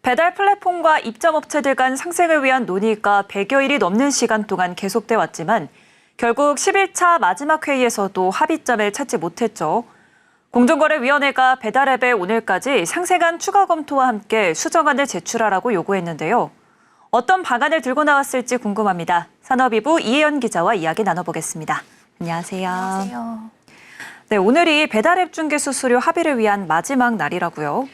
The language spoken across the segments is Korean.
배달 플랫폼과 입점업체들 간 상생을 위한 논의가 100여일이 넘는 시간 동안 계속돼 왔지만 결국 10일차 마지막 회의에서도 합의점을 찾지 못했죠. 공정거래위원회가 배달앱에 오늘까지 상세간 추가 검토와 함께 수정안을 제출하라고 요구했는데요. 어떤 방안을 들고 나왔을지 궁금합니다. 산업이부 이혜연 기자와 이야기 나눠보겠습니다. 안녕하세요. 안녕하세요. 네, 오늘이 배달앱 중개 수수료 합의를 위한 마지막 날이라고요.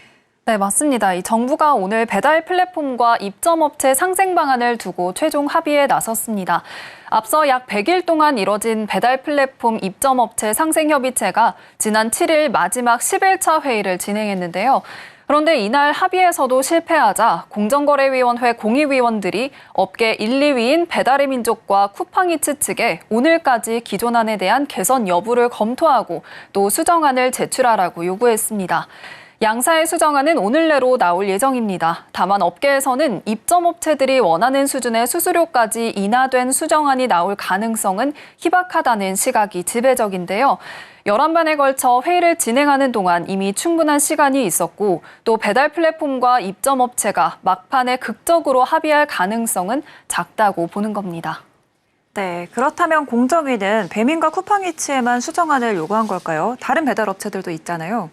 네, 맞습니다. 이 정부가 오늘 배달 플랫폼과 입점업체 상생 방안을 두고 최종 합의에 나섰습니다. 앞서 약 100일 동안 이뤄진 배달 플랫폼 입점업체 상생협의체가 지난 7일 마지막 10일차 회의를 진행했는데요. 그런데 이날 합의에서도 실패하자 공정거래위원회 공의위원들이 업계 1, 2위인 배달의 민족과 쿠팡이츠 측에 오늘까지 기존안에 대한 개선 여부를 검토하고 또 수정안을 제출하라고 요구했습니다. 양사의 수정안은 오늘 내로 나올 예정입니다. 다만 업계에서는 입점업체들이 원하는 수준의 수수료까지 인하된 수정안이 나올 가능성은 희박하다는 시각이 지배적인데요. 11번에 걸쳐 회의를 진행하는 동안 이미 충분한 시간이 있었고 또 배달 플랫폼과 입점업체가 막판에 극적으로 합의할 가능성은 작다고 보는 겁니다. 네, 그렇다면 공정위는 배민과 쿠팡이츠에만 수정안을 요구한 걸까요? 다른 배달업체들도 있잖아요.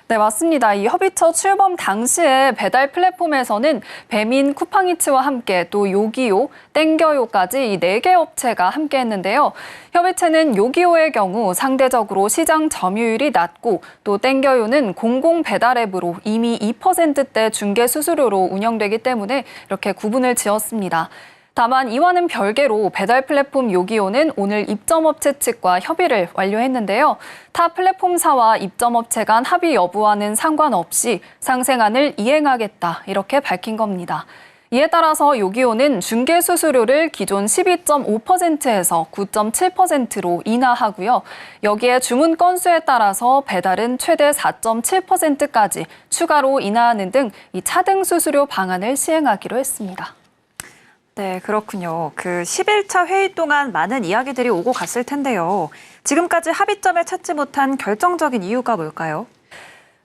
네, 맞습니다. 이 협의처 출범 당시에 배달 플랫폼에서는 배민, 쿠팡이츠와 함께 또 요기요, 땡겨요까지 이 4개 업체가 함께 했는데요. 협의체는 요기요의 경우 상대적으로 시장 점유율이 낮고 또 땡겨요는 공공 배달 앱으로 이미 2%대 중개 수수료로 운영되기 때문에 이렇게 구분을 지었습니다. 다만 이와는 별개로 배달 플랫폼 요기요는 오늘 입점업체 측과 협의를 완료했는데요. 타 플랫폼사와 입점업체 간 합의 여부와는 상관없이 상생안을 이행하겠다 이렇게 밝힌 겁니다. 이에 따라서 요기요는 중개 수수료를 기존 12.5%에서 9.7%로 인하하고요. 여기에 주문 건수에 따라서 배달은 최대 4.7%까지 추가로 인하하는 등 이 차등 수수료 방안을 시행하기로 했습니다. 네, 그렇군요. 10일차 회의 동안 많은 이야기들이 오고 갔을 텐데요. 지금까지 합의점을 찾지 못한 결정적인 이유가 뭘까요?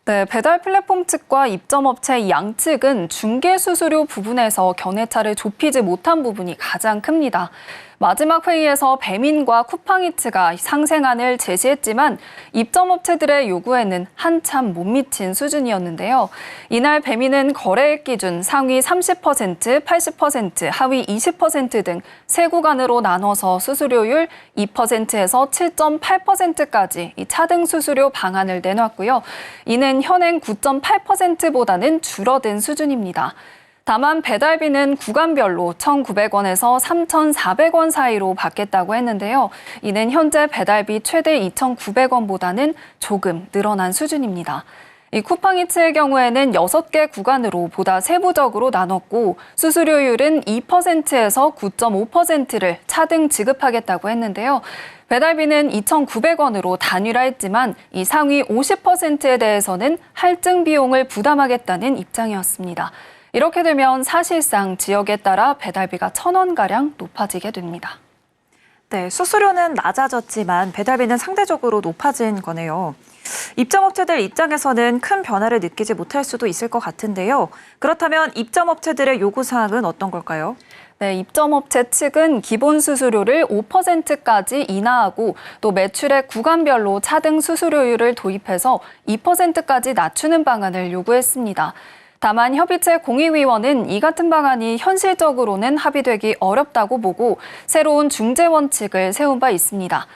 네, 배달 플랫폼 측과 입점업체 양측은 중개 수수료 부분에서 견해차를 좁히지 못한 부분이 가장 큽니다. 마지막 회의에서 배민과 쿠팡이츠가 상생안을 제시했지만 입점업체들의 요구에는 한참 못 미친 수준이었는데요. 이날 배민은 거래액 기준 상위 30%, 80%, 하위 20% 등 세 구간으로 나눠서 수수료율 2%에서 7.8%까지 이 차등 수수료 방안을 내놨고요. 이는 현행 9.8%보다는 줄어든 수준입니다. 다만 배달비는 구간별로 1,900원에서 3,400원 사이로 받겠다고 했는데요. 이는 현재 배달비 최대 2,900원보다는 조금 늘어난 수준입니다. 이 쿠팡이츠의 경우에는 6개 구간으로 보다 세부적으로 나눴고 수수료율은 2%에서 9.5%를 차등 지급하겠다고 했는데요. 배달비는 2,900원으로 단일화했지만 이 상위 50%에 대해서는 할증 비용을 부담하겠다는 입장이었습니다. 이렇게 되면 사실상 지역에 따라 배달비가 1,000원가량 높아지게 됩니다. 네, 수수료는 낮아졌지만 배달비는 상대적으로 높아진 거네요. 입점업체들 입장에서는 큰 변화를 느끼지 못할 수도 있을 것 같은데요. 그렇다면 입점업체들의 요구사항은 어떤 걸까요? 네, 입점업체 측은 기본 수수료를 5%까지 인하하고 또 매출액 구간별로 차등 수수료율을 도입해서 2%까지 낮추는 방안을 요구했습니다. 다만 협의체 공의위원은 이 같은 방안이 현실적으로는 합의되기 어렵다고 보고 새로운 중재 원칙을 세운 바 있습니다.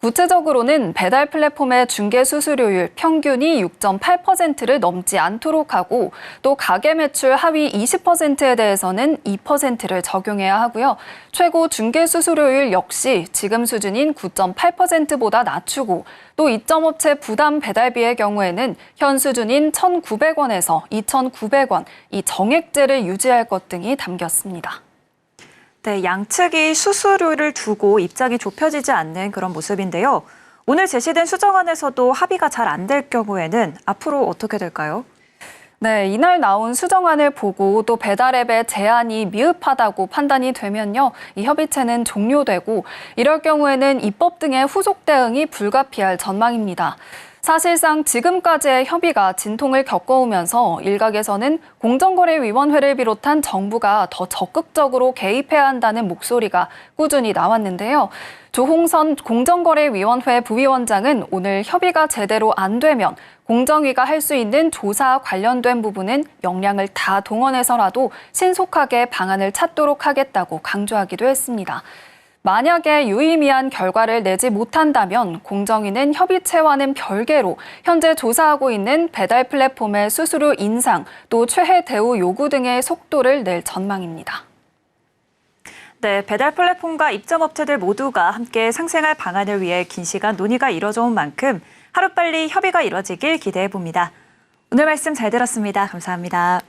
구체적으로는 배달 플랫폼의 중개 수수료율 평균이 6.8%를 넘지 않도록 하고 또 가계 매출 하위 20%에 대해서는 2%를 적용해야 하고요. 최고 중개 수수료율 역시 지금 수준인 9.8%보다 낮추고 또 입점업체 부담 배달비의 경우에는 현 수준인 1,900원에서 2,900원 이 정액제를 유지할 것 등이 담겼습니다. 네, 양측이 수수료를 두고 입장이 좁혀지지 않는 그런 모습인데요. 오늘 제시된 수정안에서도 합의가 잘 안 될 경우에는 앞으로 어떻게 될까요? 네, 이날 나온 수정안을 보고 또 배달앱의 제한이 미흡하다고 판단이 되면요, 이 협의체는 종료되고 이럴 경우에는 입법 등의 후속 대응이 불가피할 전망입니다. 사실상 지금까지의 협의가 진통을 겪어오면서 일각에서는 공정거래위원회를 비롯한 정부가 더 적극적으로 개입해야 한다는 목소리가 꾸준히 나왔는데요. 조홍선 공정거래위원회 부위원장은 오늘 협의가 제대로 안 되면 공정위가 할 수 있는 조사와 관련된 부분은 역량을 다 동원해서라도 신속하게 방안을 찾도록 하겠다고 강조하기도 했습니다. 만약에 유의미한 결과를 내지 못한다면 공정위는 협의체와는 별개로 현재 조사하고 있는 배달 플랫폼의 수수료 인상, 또 최해 대우 요구 등의 속도를 낼 전망입니다. 네, 배달 플랫폼과 입점업체들 모두가 함께 상생할 방안을 위해 긴 시간 논의가 이뤄져 온 만큼 하루빨리 협의가 이뤄지길 기대해 봅니다. 오늘 말씀 잘 들었습니다. 감사합니다.